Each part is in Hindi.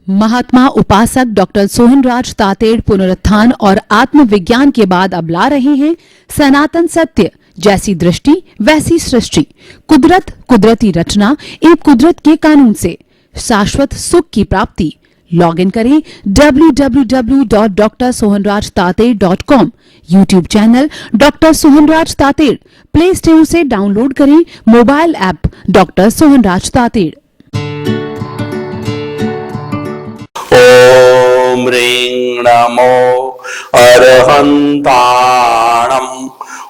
महात्मा उपासक डॉक्टर सोहनराज तातेड़ पुनरुत्थान और आत्मविज्ञान के बाद अब ला रहे हैं सनातन सत्य, जैसी दृष्टि वैसी सृष्टि, कुदरत, कुदरती रचना एवं कुदरत के कानून से शाश्वत सुख की प्राप्ति। लॉग इन करें www.drsohanrajtater.com, YouTube channel doctor Sohanraj Tated, play store से डाउनलोड करें mobile app doctor Sohanraj Tated. ओम ह्रीं नमो अरहन्ताणम्,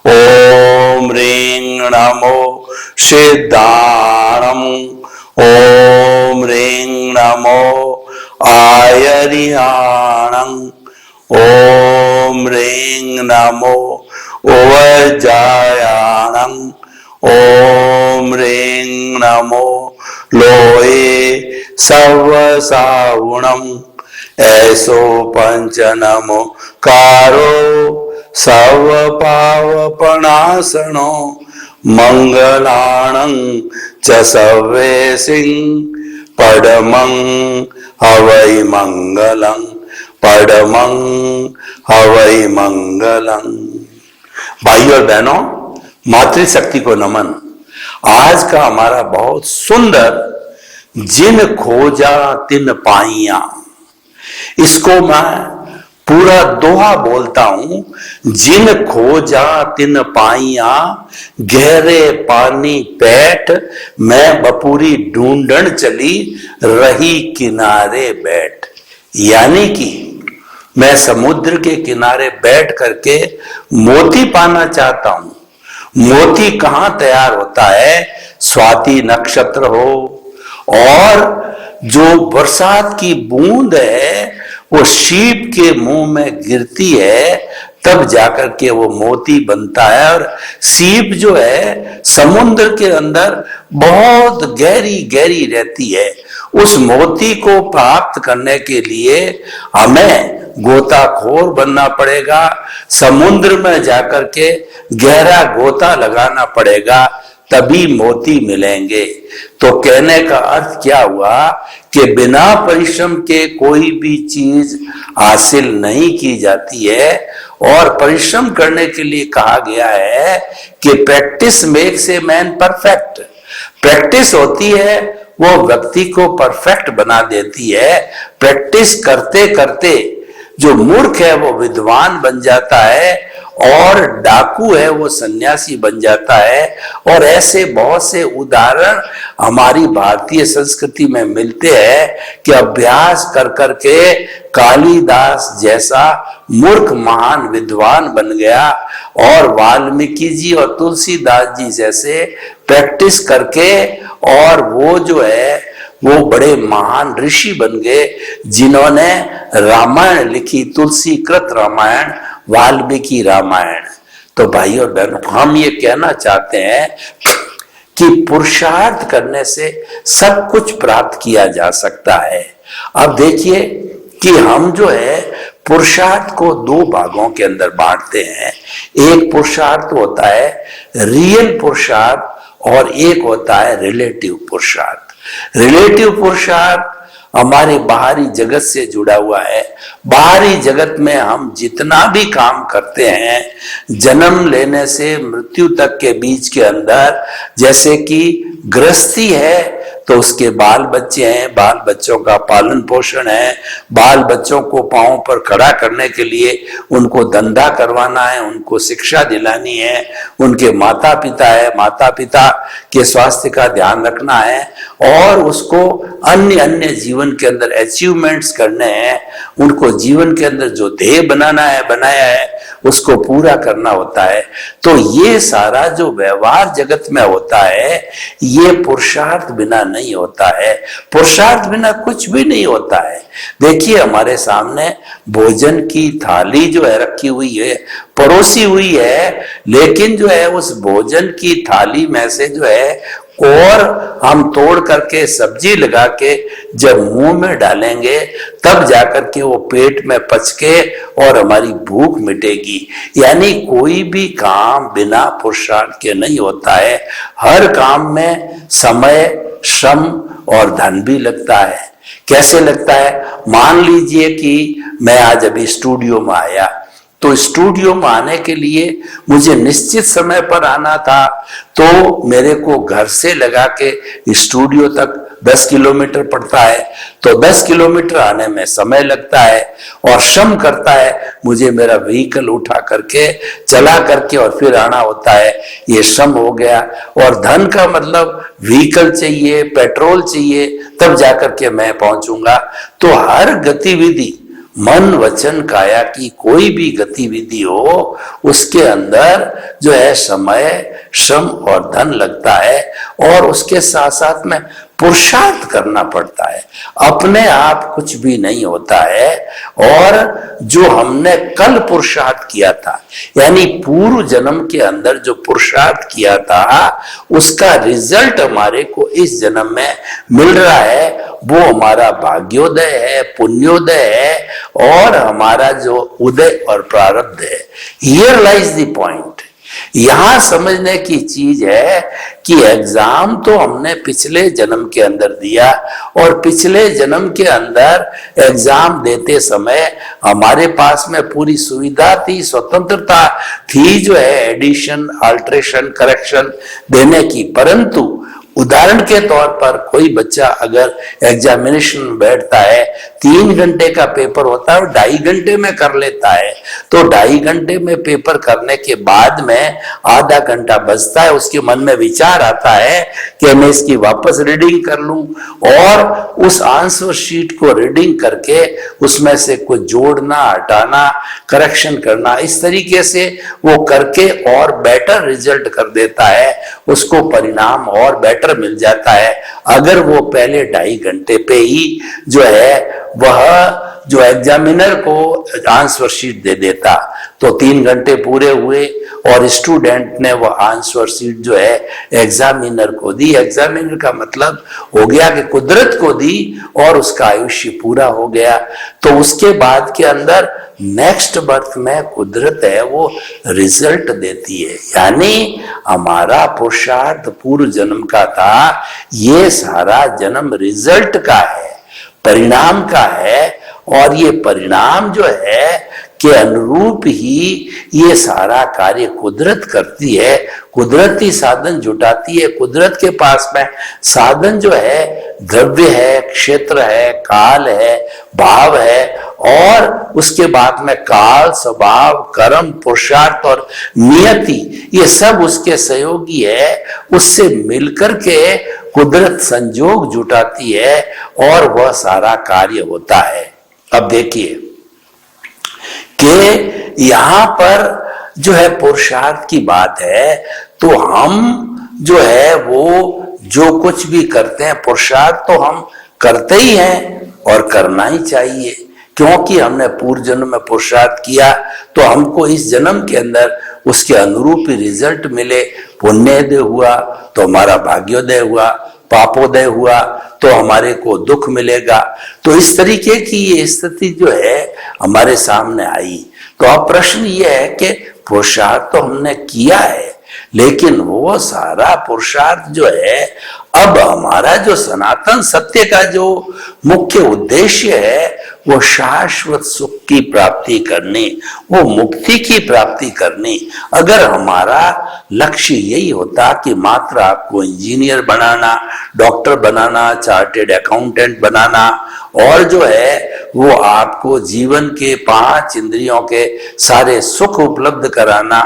ओम ह्रीं नमो सिद्धाणम्, ओम ह्रीं नमो आयर्याणम्, ओम ह्रीं नमो उवज्जायाणम्, ओम ह्रीं नमो लोहे सर्वसावुणम्, ऐसो पंच नमो कारो सर्वपावपनाशनो, मंगलाणं च सर्वेसिं पडमं हवै मंगलं, पडमं हवै मंगलं। भाइयों और बहनों, मातृशक्ति को नमन। आज का हमारा बहुत सुंदर जिन खोजा तिन पाइया, इसको मैं पूरा दोहा बोलता हूं। जिन खोजा तिन पाइया, गहरे पानी पैठ, मैं बपूरी ढूंढन चली रही किनारे बैठ। यानी कि मैं समुद्र के किनारे बैठ करके मोती पाना चाहता हूं। मोती कहां तैयार होता है? स्वाति नक्षत्र हो और जो बरसात की बूंद है वो शीप के मुंह में गिरती है, तब जाकर के वो मोती बनता है। और सीप जो है समुद्र के अंदर बहुत गहरी गहरी रहती है। उस मोती को प्राप्त करने के लिए हमें गोताखोर बनना पड़ेगा, समुद्र में जाकर के गहरा गोता लगाना पड़ेगा, तभी मोती मिलेंगे। तो कहने का अर्थ क्या हुआ कि बिना परिश्रम के कोई भी चीज हासिल नहीं की जाती है। और परिश्रम करने के लिए कहा गया है कि practice makes a man perfect. Practice होती है वो व्यक्ति को परफेक्ट बना देती है। प्रैक्टिस करते करते जो मूर्ख है वो विद्वान बन जाता है और डाकू है वो सन्यासी बन जाता है। और ऐसे बहुत से उदाहरण हमारी भारतीय संस्कृति में मिलते हैं कि अभ्यास कर करके कालिदास जैसा मूर्ख महान विद्वान बन गया, और वाल्मीकि जी और तुलसीदास जी जैसे प्रैक्टिस करके और वो जो है वो बड़े महान ऋषि बन गए, जिन्होंने रामायण लिखी, तुलसी कृत रामायण, वाल्मीकि रामायण। तो भाइयों और बहनों, हम ये कहना चाहते हैं कि पुरुषार्थ करने से सब कुछ प्राप्त किया जा सकता है। अब देखिए कि हम जो है पुरुषार्थ को दो भागों के अंदर बांटते हैं। एक पुरुषार्थ होता है रियल पुरुषार्थ और एक होता है रिलेटिव पुरुषार्थ। रिलेटिव पुरुषार्थ हमारे बाहरी जगत से जुड़ा हुआ है। बाहरी जगत में हम जितना भी काम करते हैं, जन्म लेने से मृत्यु तक के बीच के अंदर, जैसे कि गृहस्थी है तो उसके बाल बच्चे हैं, बाल बच्चों का पालन पोषण है, बाल बच्चों को पांव पर खड़ा करने के लिए उनको धंधा करवाना है, उनको शिक्षा दिलानी है, उनके माता पिता है, माता पिता के स्वास्थ्य का ध्यान रखना है, और उसको अन्य अन्य जीवन के अंदर अचीवमेंट्स करने हैं, उनको जीवन के अंदर जो ध्येय बनाया है उसको पूरा करना होता है। तो ये सारा जो व्यवहार जगत में होता है, ये पुरुषार्थ बिना नहीं होता है। पुरुषार्थ बिना कुछ भी नहीं होता है। देखिए हमारे सामने भोजन की थाली जो है रखी हुई है, परोसी हुई है, लेकिन जो है उस भोजन की थाली में से जो है और हम तोड़ करके सब्जी लगा के जब मुंह में डालेंगे, तब जाकर के वो पेट में पच के और हमारी भूख मिटेगी। यानी कोई भी काम बिना पुरुषार्थ के नहीं होता है। हर काम में समय, श्रम और धन भी लगता है। कैसे लगता है? मान लीजिए कि मैं आज अभी स्टूडियो में आया, तो स्टूडियो में आने के लिए मुझे निश्चित समय पर आना था, तो मेरे को घर से लगा के स्टूडियो तक 10 किलोमीटर पड़ता है, तो 10 किलोमीटर आने में समय लगता है और श्रम करता है मुझे मेरा व्हीकल उठा करके चला करके और फिर आना होता है, ये श्रम हो गया। और धन का मतलब व्हीकल चाहिए, पेट्रोल चाहिए, तब जाकर के मैं पहुंचूंगा। तो हर गतिविधि, मन वचन काया की कोई भी गतिविधि हो, उसके अंदर जो है समय, श्रम और धन लगता है और उसके साथ साथ में पुरुषार्थ करना पड़ता है। अपने आप कुछ भी नहीं होता है। और जो हमने कल पुरुषार्थ किया था, यानी पूर्व जन्म के अंदर जो पुरुषार्थ किया था, उसका रिजल्ट हमारे को इस जन्म में मिल रहा है, वो हमारा भाग्योदय है, पुण्योदय है और हमारा जो उदय और प्रारब्ध है। Here lies the point. यहां समझने की चीज है कि एग्जाम तो हमने पिछले जन्म के अंदर दिया और पिछले जन्म के अंदर एग्जाम देते समय हमारे पास में पूरी सुविधा थी, स्वतंत्रता थी जो है एडिशन, अल्ट्रेशन, करेक्शन देने की। परंतु उदाहरण के तौर पर कोई बच्चा अगर एग्जामिनेशन में बैठता है, 3 घंटे का पेपर होता है और 2.5 घंटे में कर लेता है, तो 2.5 घंटे में पेपर करने के बाद में आधा घंटा बचता है, उसके मन में विचार आता है कि मैं इसकी वापस रीडिंग कर लूं और उस आंसर शीट को रीडिंग करके उसमें से कुछ जोड़ना, हटाना, करेक्शन करना, इस तरीके से वो करके और बेटर रिजल्ट कर देता है, उसको परिणाम और बेटर मिल जाता है। अगर वो पहले 2.5 घंटे पे ही जो है वह जो एग्जामिनर को आंसर शीट दे देता, तो 3 घंटे पूरे हुए और स्टूडेंट ने वह आंसर शीट जो है एग्जामिनर को दी। एग्जामिनर का मतलब हो गया कि कुदरत को दी और उसका आयुष्य पूरा हो गया। तो उसके बाद के अंदर नेक्स्ट बर्थ में कुदरत है वो रिजल्ट देती है, यानी हमारा पुरुषार्थ पूर्व जन्म का था, ये सारा जन्म रिजल्ट का है, परिणाम का है। और ये परिणाम जो है के अनुरूप ही ये सारा कार्य कुदरत करती है। कुदरती साधन जुटाती है। कुदरत के पास में साधन जो है द्रव्य है, क्षेत्र है, काल है, भाव है और उसके बाद में काल, स्वभाव, कर्म, पुरुषार्थ और नियति, ये सब उसके सहयोगी है। उससे मिलकर के कुदरत संजोग जुटाती है और वह सारा कार्य होता है। अब देखिए कि यहां पर जो है पुरुषार्थ की बात है, तो हम जो है वो जो कुछ भी करते हैं पुरुषार्थ तो हम करते ही हैं और करना ही चाहिए, क्योंकि हमने पूर्व जन्म में पुरुषार्थ किया तो हमको इस जन्म के अंदर उसके अनुरूप ही रिजल्ट मिले। पुण्योदय हुआ तो हमारा भाग्योदय हुआ, पापोदय हुआ तो हमारे को दुख मिलेगा। तो इस तरीके की ये स्थिति जो है हमारे सामने आई। तो अब प्रश्न ये है कि पुरुषार्थ तो हमने किया है, लेकिन वो सारा पुरुषार्थ जो है अब हमारा जो सनातन सत्य का जो मुख्य उद्देश्य है वो शाश्वत सुख की प्राप्ति करनी, वो मुक्ति की प्राप्ति करनी। अगर हमारा लक्ष्य यही होता कि मात्र आपको इंजीनियर बनाना, डॉक्टर बनाना, चार्टेड अकाउंटेंट बनाना और जो है वो आपको जीवन के 5 इंद्रियों के सारे सुख उपलब्ध कराना,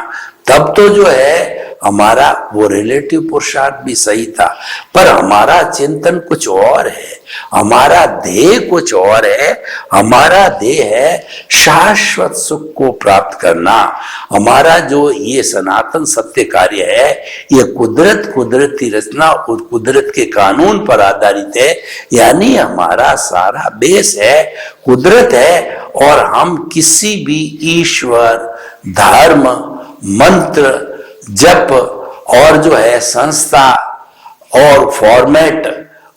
तब तो जो है हमारा वो रिलेटिव पुरुषार्थ भी सही था। पर हमारा चिंतन कुछ और है, हमारा ध्येय कुछ और है। हमारा ध्येय है शाश्वत सुख को प्राप्त करना। हमारा जो ये सनातन सत्य कार्य है ये कुदरती रचना और कुदरत के कानून पर आधारित है, यानी हमारा सारा बेस है, कुदरत है। और हम किसी भी ईश्वर, धर्म, मंत्र, जप और जो है संस्था और फॉर्मेट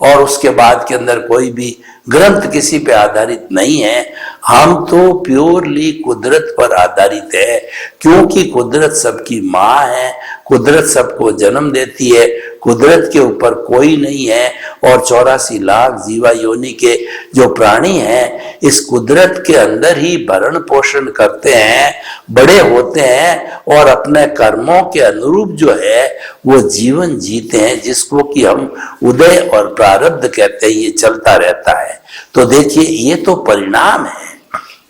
और उसके बाद के अंदर कोई भी ग्रंथ किसी पे आधारित नहीं है। हम तो प्योरली कुदरत पर आधारित है, क्योंकि कुदरत सबकी माँ है, कुदरत सबको जन्म देती है, कुदरत के ऊपर कोई नहीं है और 84 लाख जीवा योनि के जो प्राणी हैं इस कुदरत के अंदर ही भरण पोषण करते हैं, बड़े होते हैं और अपने कर्मों के अनुरूप जो है वो जीवन जीते हैं, जिसको कि हम उदय और प्रारब्ध कहते हैं। ये चलता रहता है। तो देखिए ये तो परिणाम है,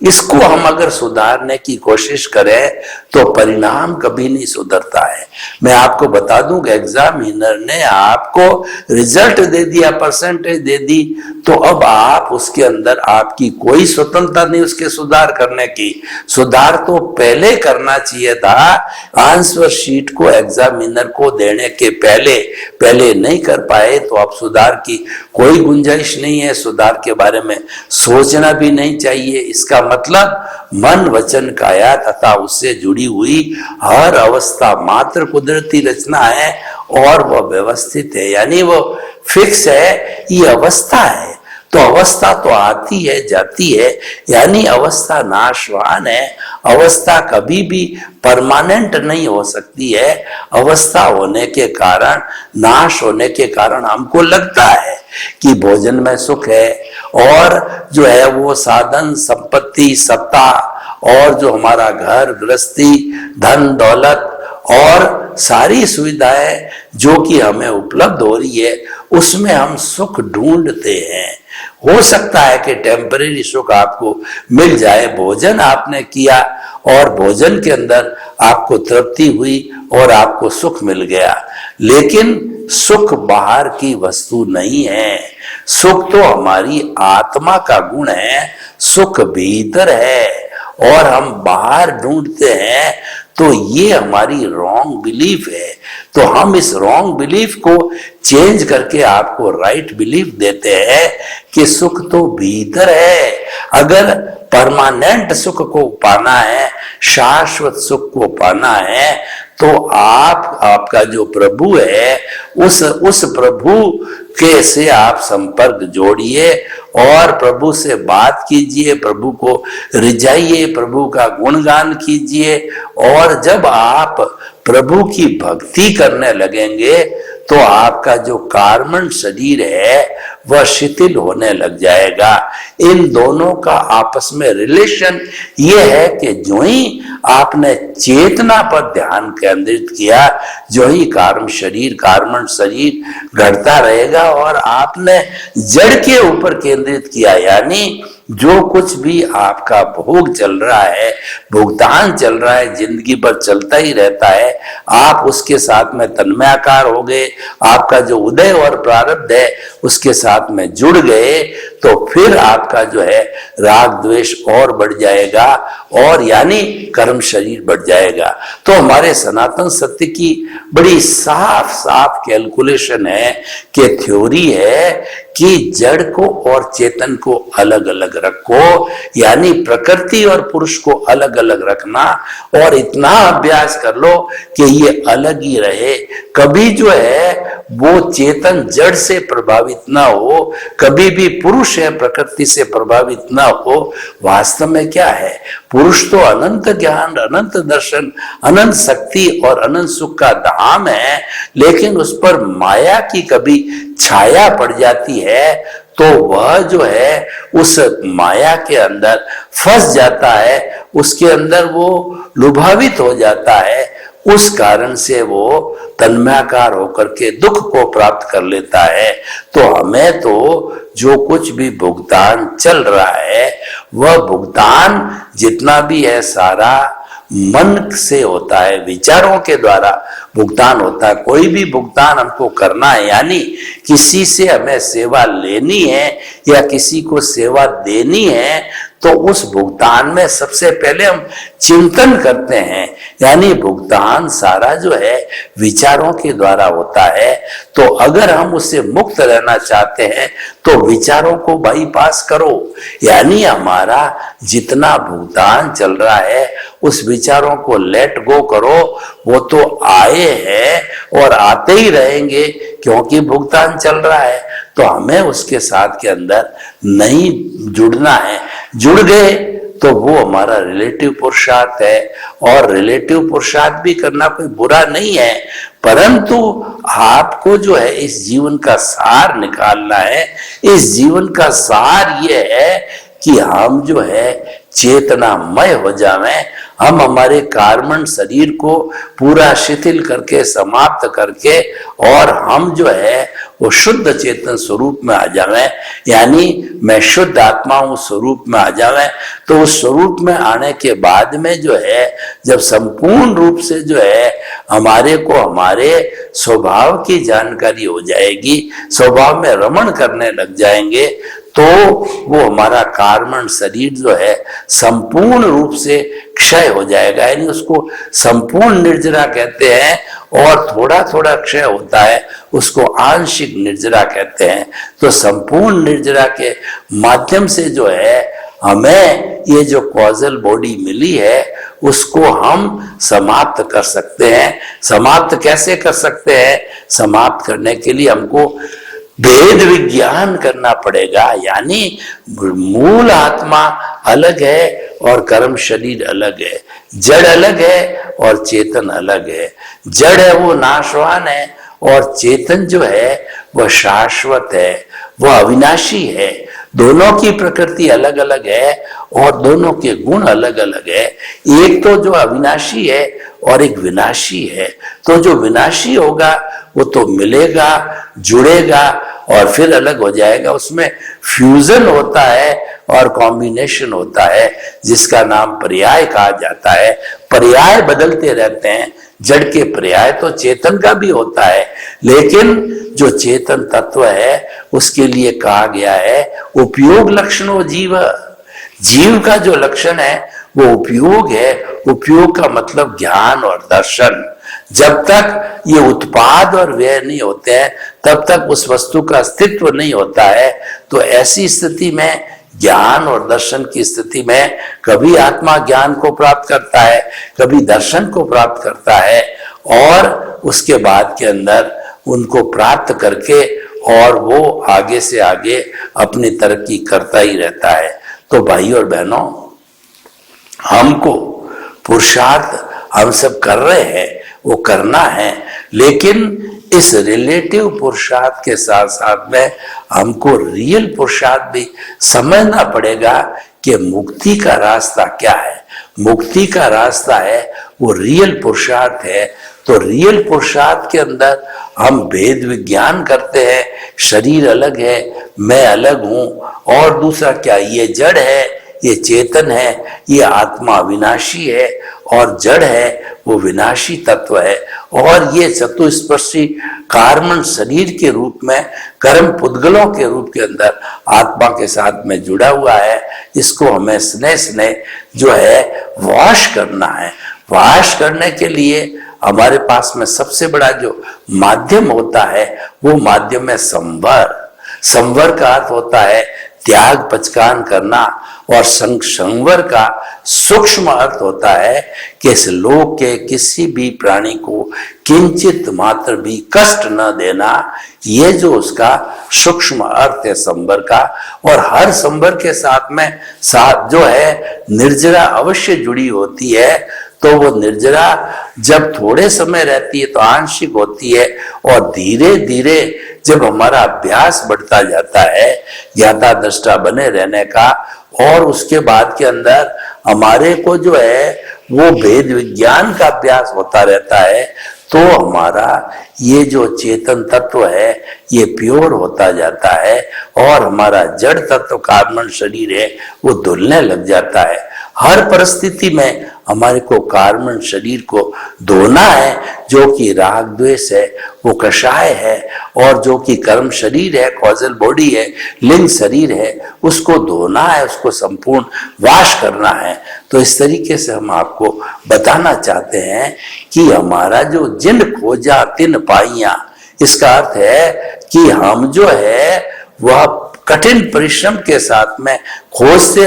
इसको हम अगर सुधारने की कोशिश करें तो परिणाम कभी नहीं सुधरता है। मैं आपको बता दूं कि एग्जामिनर ने आपको रिजल्ट दे दिया, परसेंटेज दे दी, तो अब आप उसके अंदर आपकी कोई स्वतंत्रता नहीं उसके सुधार करने की। सुधार तो पहले करना चाहिए था, आंसर शीट को एग्जामिनर को देने के पहले नहीं कर पाए तो अब सुधार की कोई गुंजाइश नहीं है। सुधार के बारे में सोचना भी नहीं चाहिए। इसका मतलब मन वचन काया तथा उससे जुड़ी हुई हर अवस्था मात्र कुदरती रचना है और वह व्यवस्थित है, यानी वो फिक्स है, ये अवस्था है। तो अवस्था तो आती है जाती है, यानी अवस्था नाशवान है। अवस्था कभी भी परमानेंट नहीं हो सकती है। अवस्था होने के कारण, नाश होने के कारण हमको लगता है कि भोजन में सुख है और जो है वो साधन संपत्ति सत्ता और जो हमारा घर गृहस्थी धन दौलत और सारी सुविधाएं जो कि हमें उपलब्ध हो रही है उसमें हम सुख ढूंढते हैं। हो सकता है कि टेम्परेरी सुख आपको मिल जाए, भोजन आपने किया और भोजन के अंदर आपको तृप्ति हुई और आपको सुख मिल गया, लेकिन सुख बाहर की वस्तु नहीं है। सुख तो हमारी आत्मा का गुण है, सुख भीतर है और हम बाहर ढूंढते हैं। तो ये हमारी रॉन्ग बिलीफ है। तो हम इस रॉन्ग बिलीफ को चेंज करके आपको राइट बिलीफ देते हैं कि सुख तो भीतर है। अगर परमानेंट सुख को पाना है, शाश्वत सुख को पाना है, तो आपका जो प्रभु है उस प्रभु के से आप संपर्क जोड़िए और प्रभु से बात कीजिए, प्रभु को रिझाइए, प्रभु का गुणगान कीजिए। और जब आप प्रभु की भक्ति करने लगेंगे तो आपका जो कार्मण शरीर है वह शिथिल होने लग जाएगा। इन दोनों का आपस में रिलेशन ये है कि जो ही आपने चेतना पर ध्यान केंद्रित किया, जो ही कार्मण शरीर घटता रहेगा और आपने जड़ के ऊपर केंद्रित किया, यानी जो कुछ भी आपका भोग चल रहा है, भुगतान चल रहा है, जिंदगी भर चलता ही रहता है, आप उसके साथ में तन्मयाकार हो गए, आपका जो उदय और प्रारब्ध है उसके साथ में जुड़ गए, तो फिर आपका जो है राग द्वेष और बढ़ जाएगा और यानी कर्म शरीर बढ़ जाएगा। तो हमारे सनातन सत्य की बड़ी साफ साफ कैलकुलेशन है कि थ्योरी है कि जड़ को और चेतन को अलग अलग रखो, यानी प्रकृति और पुरुष को अलग अलग रखना और इतना अभ्यास कर लो कि ये अलग ही रहे। कभी जो है वो चेतन जड़ से प्रभावित ना हो, कभी भी पुरुष है प्रकृति से प्रभावित ना हो। वास्तव में क्या है, पुरुष तो अनंत ज्ञान, अनंत दर्शन, अनंत शक्ति और अनंत सुख का धाम है, लेकिन उस पर माया की कभी छाया पड़ जाती है तो वह जो है उस माया के अंदर फंस जाता है, उसके अंदर वो लुभावित हो जाता है। उस कारण से वो तन्मयाकार होकर के दुख को प्राप्त कर लेता है। तो हमें तो जो कुछ भी भुगतान चल रहा है वह भुगतान जितना भी है सारा मन से होता है, विचारों के द्वारा भुगतान होता है। कोई भी भुगतान हमको करना है, यानी किसी से हमें सेवा लेनी है या किसी को सेवा देनी है, तो उस भुगतान में सबसे पहले हम चिंतन करते हैं, यानी भुगतान सारा जो है विचारों के द्वारा होता है। तो अगर हम उससे मुक्त रहना चाहते हैं तो विचारों को बाईपास करो, यानी हमारा जितना भुगतान चल रहा है उस विचारों को लेट गो करो। वो तो आए हैं और आते ही रहेंगे क्योंकि भुगतान चल रहा है, तो हमें उसके साथ के अंदर नहीं जुड़ना है। जुड़ गए तो वो हमारा रिलेटिव पुरुषार्थ है। और रिलेटिव पुरुषार्थ भी करना कोई बुरा नहीं है, परंतु आपको जो है इस जीवन का सार निकालना है। इस जीवन का सार ये है कि हम जो है चेतनामय हो जावें, हम हमारे कार्बन शरीर को पूरा शिथिल करके समाप्त करके और हम जो है वो शुद्ध चेतन स्वरूप में आ जावें, यानी मैं शुद्ध आत्मा हूं स्वरूप में आ जावें। तो उस स्वरूप में आने के बाद में जो है जब संपूर्ण रूप से जो है हमारे को हमारे स्वभाव की जानकारी हो जाएगी, स्वभाव में रमण करने लग जाएंगे, तो वो हमारा कार्बन शरीर जो है संपूर्ण रूप से क्षय हो जाएगा, यानी उसको संपूर्ण निर्जरा कहते हैं। और थोड़ा थोड़ा क्षय होता है उसको आंशिक निर्जरा कहते हैं। तो संपूर्ण निर्जरा के माध्यम से जो है हमें ये जो कॉजल बॉडी मिली है उसको हम समाप्त कर सकते हैं। समाप्त कैसे कर सकते हैं? समाप्त करने के लिए हमको भेद विज्ञान करना पड़ेगा, यानी मूल आत्मा अलग है और कर्म शरीर अलग है, जड़ अलग है और चेतन अलग है। जड़ है वो नाशवान है और चेतन जो है वह शाश्वत है, वह अविनाशी है। दोनों की प्रकृति अलग अलग है और दोनों के गुण अलग अलग है। एक तो जो अविनाशी है और एक विनाशी है। तो जो विनाशी होगा वो तो मिलेगा, जुड़ेगा और फिर अलग हो जाएगा। उसमें फ्यूजन होता है और कॉम्बिनेशन होता है, जिसका नाम पर्याय कहा जाता है। पर्याय बदलते रहते हैं। जड़ के पर्याय तो चेतन का भी होता है, लेकिन जो चेतन तत्व है उसके लिए कहा गया है उपयोग लक्षणो जीव। जीव का जो लक्षण है वो उपयोग है। उपयोग का मतलब ज्ञान और दर्शन। जब तक ये उत्पाद और व्यय नहीं होते हैं तब तक उस वस्तु का अस्तित्व नहीं होता है। तो ऐसी स्थिति में ज्ञान और दर्शन की स्थिति में कभी आत्मा ज्ञान को प्राप्त करता है, कभी दर्शन को प्राप्त करता है, और उसके बाद के अंदर उनको प्राप्त करके और वो आगे से आगे अपनी तरक्की करता ही रहता है। तो भाई और बहनों, हमको पुरुषार्थ हम सब कर रहे हैं, वो करना है, लेकिन इस रिलेटिव पुरुषार्थ के साथ साथ में हमको रियल पुरुषार्थ भी समझना पड़ेगा कि मुक्ति का रास्ता क्या है। मुक्ति का रास्ता है वो रियल पुरुषार्थ है। तो रियल पुरुषार्थ के अंदर हम भेद विज्ञान करते हैं, शरीर अलग है, मैं अलग हूं, और दूसरा क्या, ये जड़ है, ये चेतन है, ये आत्मा विनाशी है और जड़ है वो विनाशी तत्व है। और ये चतुष्पर्शी कार्बन शरीर के रूप में कर्म पुद्गलों के रूप के अंदर आत्मा के साथ में जुड़ा हुआ है। इसको हमें स्नेह स्नेह जो है वॉश करना है। वॉश करने के लिए हमारे पास में सबसे बड़ा जो माध्यम होता है वो माध्यम है संवर। संवर का अर्थ होता है त्याग पचकान करना, और संवर का सूक्ष्म अर्थ होता है कि इस लोक के किसी भी प्राणी को किंचित मात्र भी कष्ट न देना। ये जो उसका सूक्ष्म अर्थ है संवर का। और हर संवर के साथ में साथ जो है निर्जरा अवश्य जुड़ी होती है। तो वो निर्जरा जब थोड़े समय रहती है तो आंशिक होती है, और धीरे धीरे जब हमारा अभ्यास बढ़ता जाता है ज्ञाता दृष्टा बने रहने का, और उसके बाद के अंदर हमारे को जो है वो भेद विज्ञान का अभ्यास होता रहता है, तो हमारा ये जो चेतन तत्व है ये प्योर होता जाता है और हमारा जड़ तत्व कार्बन शरीर है वो धुलने लग जाता है। हर परिस्थिति में हमारे को कार्बन शरीर को धोना है, जो कि राग द्वेष है वो कषाय है, और जो कि कर्म शरीर है, कॉजल बॉडी है, लिंग शरीर है, उसको धोना है, उसको संपूर्ण वाश करना है। तो इस तरीके से हम आपको बताना चाहते हैं कि हमारा जो जिन खोजा तिन पाइया, इसका अर्थ है कि हम जो है वह कठिन परिश्रम के साथ में खोजते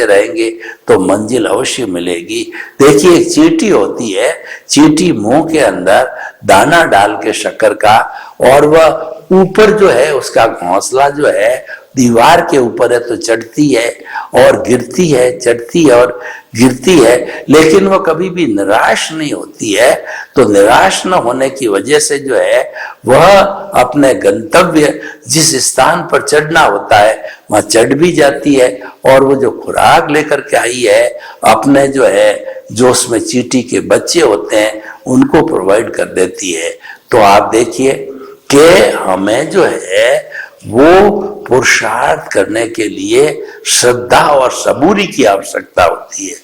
रहेंगे तो मंजिल अवश्य मिलेगी। देखिए, एक चींटी होती है, चींटी मुंह के अंदर दाना डाल के शक्कर का और वह ऊपर जो है उसका घोंसला जो है दीवार के ऊपर है, तो चढ़ती है और गिरती है, चढ़ती है और गिरती है, लेकिन वह कभी भी निराश नहीं होती है। तो निराश न होने की वजह से जो है वह अपने गंतव्य जिस स्थान पर चढ़ना होता है वहां चढ़ भी जाती है, और वो जो खुराक लेकर के आई है अपने जो है जो उसमें चींटी के बच्चे होते हैं उनको प्रोवाइड कर देती है। तो आप देखिए कि हमें जो है वो पुरुषार्थ करने के लिए श्रद्धा और सबूरी की आवश्यकता होती है।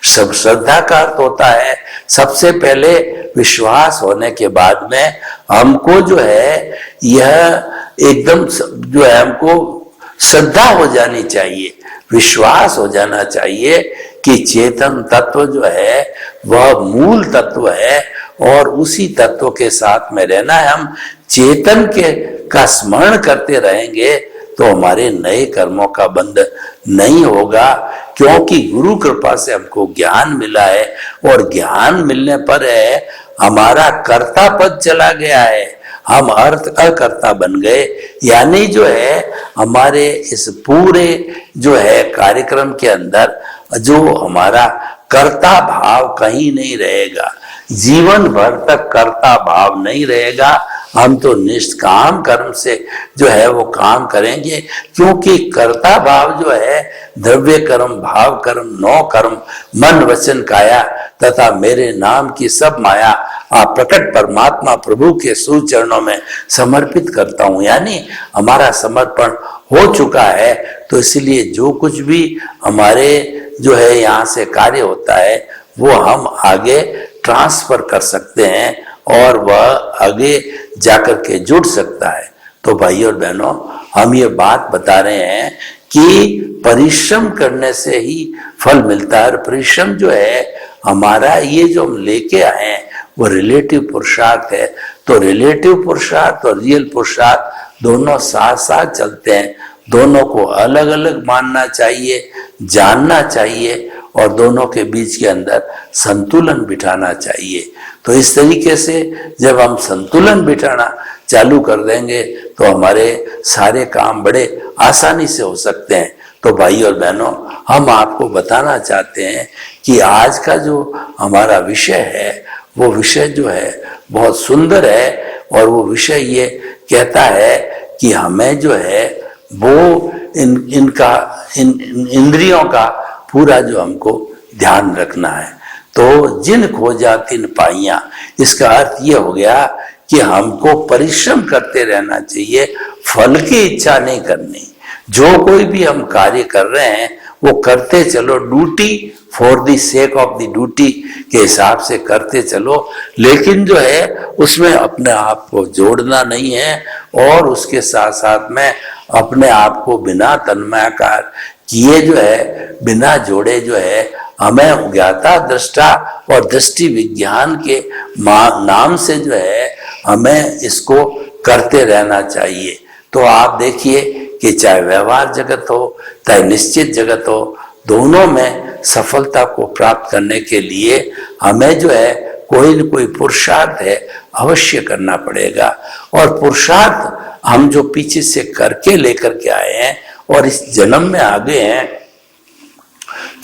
सब श्रद्धा का अर्थ होता है सबसे पहले विश्वास होने के बाद में हमको जो है यह एकदम जो है हमको श्रद्धा हो जानी चाहिए, विश्वास हो जाना चाहिए कि चेतन तत्व जो है वह मूल तत्व है और उसी तत्व के साथ में रहना है। हम चेतन के का स्मरण करते रहेंगे तो हमारे नए कर्मों का बंध नहीं होगा, क्योंकि गुरु कृपा से हमको ज्ञान मिला है और ज्ञान मिलने पर है हमारा कर्ता पद चला गया है, हम अकर्ता बन गए। यानी जो है हमारे इस पूरे जो है कार्यक्रम के अंदर जो हमारा कर्ता भाव कहीं नहीं रहेगा, जीवन भर तक कर्ता भाव नहीं रहेगा। हम तो निष्काम कर्म से जो है वो काम करेंगे, क्योंकि कर्ता भाव जो है द्रव्य कर्म, भाव कर्म, 9 कर्म, मन वचन काया तथा मेरे नाम की सब माया आप प्रकट परमात्मा प्रभु के सुचरणों में समर्पित करता हूं। यानी हमारा समर्पण हो चुका है, तो इसलिए जो कुछ भी हमारे जो है यहाँ से कार्य होता है वो हम आगे ट्रांसफर कर सकते हैं और वह आगे जाकर के जुड़ सकता है। तो भाई और बहनों, हम ये बात बता रहे हैं कि परिश्रम करने से ही फल मिलता है, और परिश्रम जो है हमारा ये जो हम लेके आए हैं वो रिलेटिव पुरुषार्थ है। तो रिलेटिव पुरुषार्थ और रियल पुरुषार्थ दोनों साथ साथ चलते हैं, दोनों को अलग अलग मानना चाहिए, जानना चाहिए और दोनों के बीच के अंदर संतुलन बिठाना चाहिए। तो इस तरीके से जब हम संतुलन बिठाना चालू कर देंगे तो हमारे सारे काम बड़े आसानी से हो सकते हैं। तो भाई और बहनों, हम आपको बताना चाहते हैं कि आज का जो हमारा विषय है वो विषय जो है बहुत सुंदर है, और वो विषय ये कहता है कि हमें जो है वो इंद्रियों का पूरा जो हमको ध्यान रखना है। तो जिन खोजा तिन पाइया, इसका अर्थ ये हो गया कि हमको परिश्रम करते रहना चाहिए, फल की इच्छा नहीं करनी। जो कोई भी हम कार्य कर रहे हैं वो करते चलो, duty for the sake of the duty के हिसाब से करते चलो, लेकिन जो है उसमें अपने आप को जोड़ना नहीं है, और उसके साथ साथ में अपने आप को बिना तन्मयाकार किए जो है, बिना जोड़े जो है हमें ज्ञाता दृष्टा और दृष्टि विज्ञान के नाम से जो है हमें इसको करते रहना चाहिए। तो आप देखिए कि चाहे व्यवहार जगत हो चाहे निश्चित जगत हो, दोनों में सफलता को प्राप्त करने के लिए हमें जो है कोई न कोई पुरुषार्थ है अवश्य करना पड़ेगा। और पुरुषार्थ हम जो पीछे से करके लेकर के आए हैं और इस जन्म में आ गए हैं,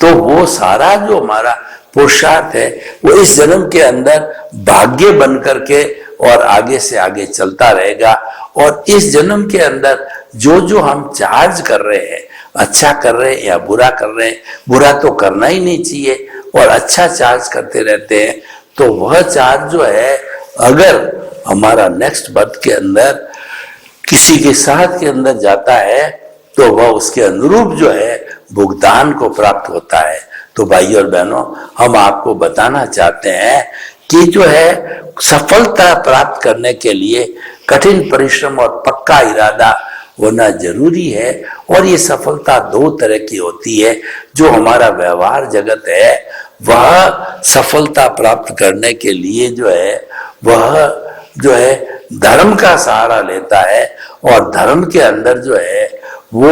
तो वो सारा जो हमारा पुरुषार्थ है वो इस जन्म के अंदर भाग्य बन करके और आगे से आगे चलता रहेगा। और इस जन्म के अंदर जो जो हम चार्ज कर रहे हैं, अच्छा कर रहे हैं या बुरा कर रहे हैं, बुरा तो करना ही नहीं चाहिए और अच्छा चार्ज करते रहते हैं, तो वह चार्ज जो है अगर हमारा नेक्स्ट बर्थ के अंदर किसी के साथ के अंदर जाता है तो वह उसके अनुरूप जो है भुगतान को प्राप्त होता है। तो भाई और बहनों, हम आपको बताना चाहते हैं कि जो है सफलता प्राप्त करने के लिए कठिन परिश्रम और पक्का इरादा होना जरूरी है। और ये सफलता 2 तरह की होती है। जो हमारा व्यवहार जगत है वह सफलता प्राप्त करने के लिए जो है वह जो है धर्म का सहारा लेता है, और धर्म के अंदर जो है वो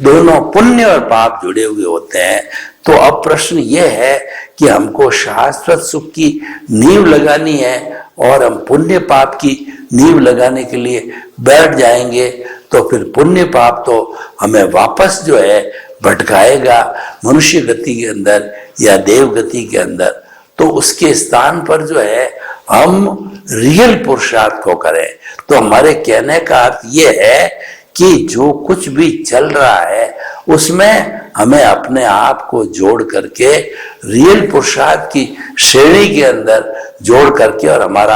दोनों पुण्य और पाप जुड़े हुए होते हैं। तो अब प्रश्न ये है कि हमको शाश्वत सुख की नींव लगानी है और हम पुण्य पाप की नींव लगाने के लिए बैठ जाएंगे तो फिर पुण्य पाप तो हमें वापस जो है भटकाएगा मनुष्य गति के अंदर या देव गति के अंदर। तो उसके स्थान पर जो है हम रियल पुरुषार्थ को करें। तो हमारे कहने का अर्थ ये है कि जो कुछ भी चल रहा है उसमें हमें अपने आप को जोड़ करके रियल पुरुषार्थ की श्रेणी के अंदर जोड़ करके और हमारा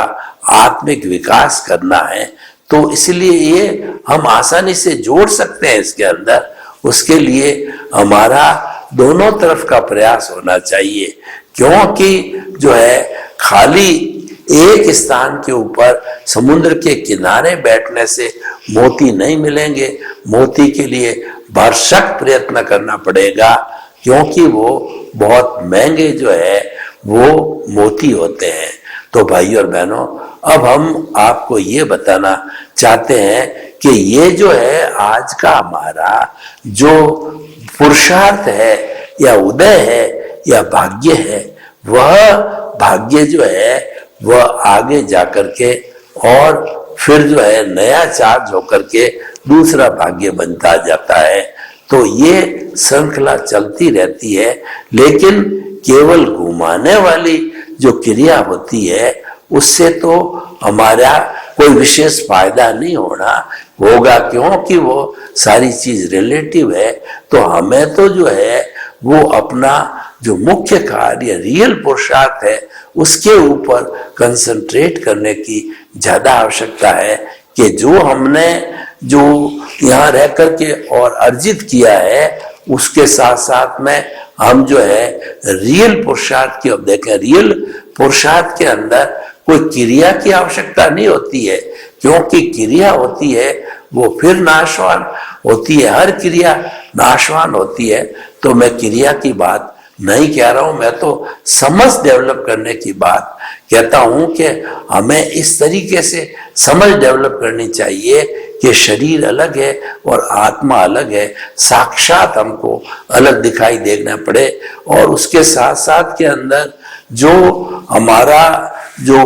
आत्मिक विकास करना है। तो इसलिए ये हम आसानी से जोड़ सकते हैं इसके अंदर। उसके लिए हमारा दोनों तरफ का प्रयास होना चाहिए, क्योंकि जो है खाली एक स्थान के ऊपर समुद्र के किनारे बैठने से मोती नहीं मिलेंगे। मोती के लिए भरसक प्रयत्न करना पड़ेगा, क्योंकि वो बहुत महंगे जो है वो मोती होते हैं। तो भाई और बहनों, अब हम आपको ये बताना चाहते हैं कि ये जो है आज का हमारा जो पुरुषार्थ है या उदय है या भाग्य है, वह भाग्य जो है वह आगे जाकर के और फिर जो है नया चार्ज होकर के दूसरा भाग्य बनता जाता है। तो ये श्रृंखला चलती रहती है, लेकिन केवल घुमाने वाली जो क्रिया होती है उससे तो हमारा कोई विशेष फायदा नहीं होगा, क्योंकि वो सारी चीज रिलेटिव है। तो हमें तो जो है वो अपना जो मुख्य कार्य रियल पुरुषार्थ है उसके ऊपर कंसंट्रेट करने की ज्यादा आवश्यकता है कि जो हमने जो यहाँ रह करके और अर्जित किया है उसके साथ साथ में हम जो है रियल पुरुषार्थ की, अब देखें रियल पुरुषार्थ के अंदर कोई क्रिया की आवश्यकता नहीं होती है, क्योंकि क्रिया होती है वो फिर नाशवान होती है, हर क्रिया नाशवान होती है। तो मैं क्रिया की बात नहीं कह रहा हूं, मैं तो समझ डेवलप करने की बात कहता हूं कि हमें इस तरीके से समझ डेवलप करनी चाहिए कि शरीर अलग है और आत्मा अलग है, साक्षात हमको अलग दिखाई देना पड़े। और उसके साथ साथ के अंदर जो हमारा जो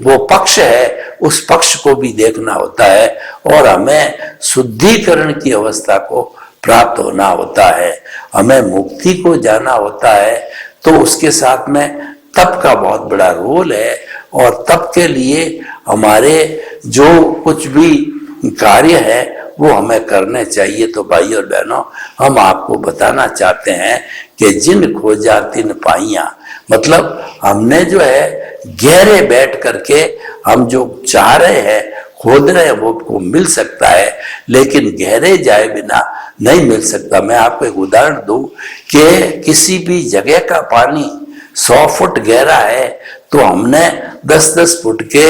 वो पक्ष है उस पक्ष को भी देखना होता है और हमें शुद्धिकरण की अवस्था को प्राप्त होना होता है, हमें मुक्ति को जाना होता है। तो उसके साथ में तप का बहुत बड़ा रोल है और तप के लिए हमारे जो कुछ भी कार्य है वो हमें करने चाहिए। तो भाई और बहनों, हम आपको बताना चाहते हैं कि जिन खोजा तिन पाइया, मतलब हमने जो है गहरे बैठ करके हम जो चाह रहे हैं खोद रहे हैं वो को मिल सकता है, लेकिन गहरे जाए बिना नहीं मिल सकता। मैं आपको एक उदाहरण दूं कि किसी भी जगह का पानी 100 फुट गहरा है तो हमने 10-10 फुट के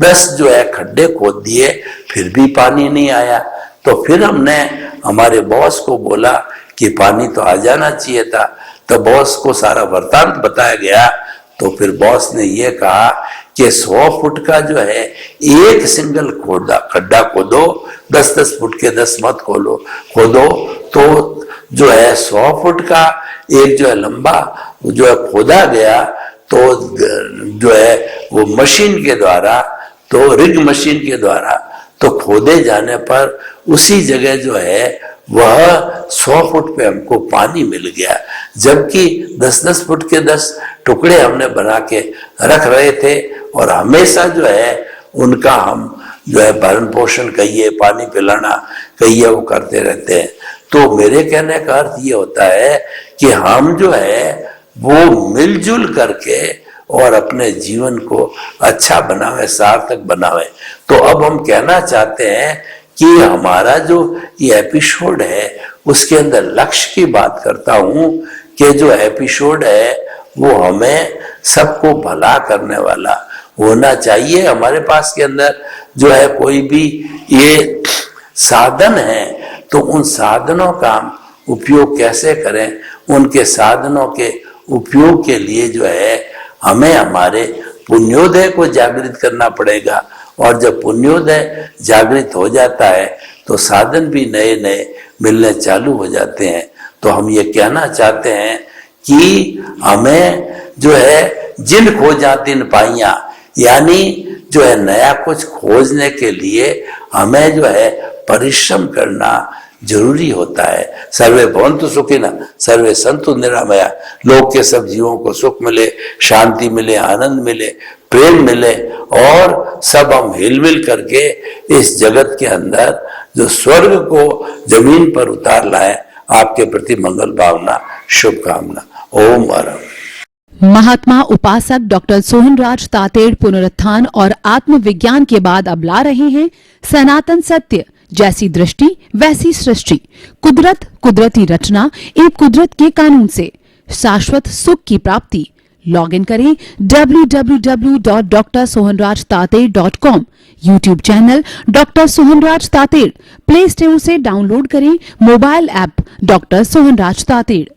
10 जो है खड्डे खोद दिए, फिर भी पानी नहीं आया। तो फिर हमने हमारे बॉस को बोला कि पानी तो आ जाना चाहिए था। तो बॉस को सारा वृत्तांत बताया गया। तो फिर बॉस ने ये कहा कि 100 फुट का जो है एक सिंगल खड्डा खोदो, 10-10 फुट के 10 मत खोदो। तो जो है 100 फुट का एक जो है लंबा जो है खोदा गया, तो जो है वो मशीन के द्वारा, तो रिग मशीन के द्वारा तो खोदे जाने पर उसी जगह जो है वह 100 फुट पे हमको पानी मिल गया, जबकि 10-10 फुट के 10 टुकड़े हमने बना के रख रहे थे और हमेशा जो है उनका हम जो है भरण पोषण कहिए, पानी पिलाना कहिए, वो करते रहते हैं। तो मेरे कहने का अर्थ ये होता है कि हम जो है वो मिलजुल करके और अपने जीवन को अच्छा बनावे, सार्थक बनावे। तो अब हम कहना चाहते हैं कि हमारा जो ये एपिसोड है उसके अंदर लक्ष्य की बात करता हूं कि जो एपिसोड है वो हमें सबको भला करने वाला होना चाहिए। हमारे पास के अंदर जो है कोई भी ये साधन है तो उन साधनों का हम उपयोग कैसे करें, उनके साधनों के उपयोग के लिए जो है हमें हमारे पुण्योदय को जागृत करना पड़ेगा। और जब पुण्योदय जागृत हो जाता है तो साधन भी नए नए मिलने चालू हो जाते हैं। तो हम ये कहना चाहते हैं कि हमें जो है जिन खोजा तिन पाइया, यानी जो है नया कुछ खोजने के लिए हमें जो है परिश्रम करना जरूरी होता है। सर्वे भवन्तु सुखिनः, सर्वे सन्तु निरामया। लोक के सब जीवों को सुख मिले, शांति मिले, आनंद मिले, प्रेम मिले और सब हम हिलमिल करके इस जगत के अंदर जो स्वर्ग को जमीन पर उतार लाए। आपके प्रति मंगल भावना, शुभकामना। ओम वरम। महात्मा उपासक डॉक्टर सोहनराज तातेड़ पुनरुत्थान और आत्मविज्ञान के बाद अब ला रहे हैं सनातन सत्य, जैसी दृष्टि वैसी सृष्टि, कुदरत कुदरती रचना, एक कुदरत के कानून से शाश्वत सुख की प्राप्ति। लॉग इन करें www.drsohanrajtater.com, YouTube channel doctor Sohanraj Tated, play store से डाउनलोड करें mobile app doctor Sohanraj Tated.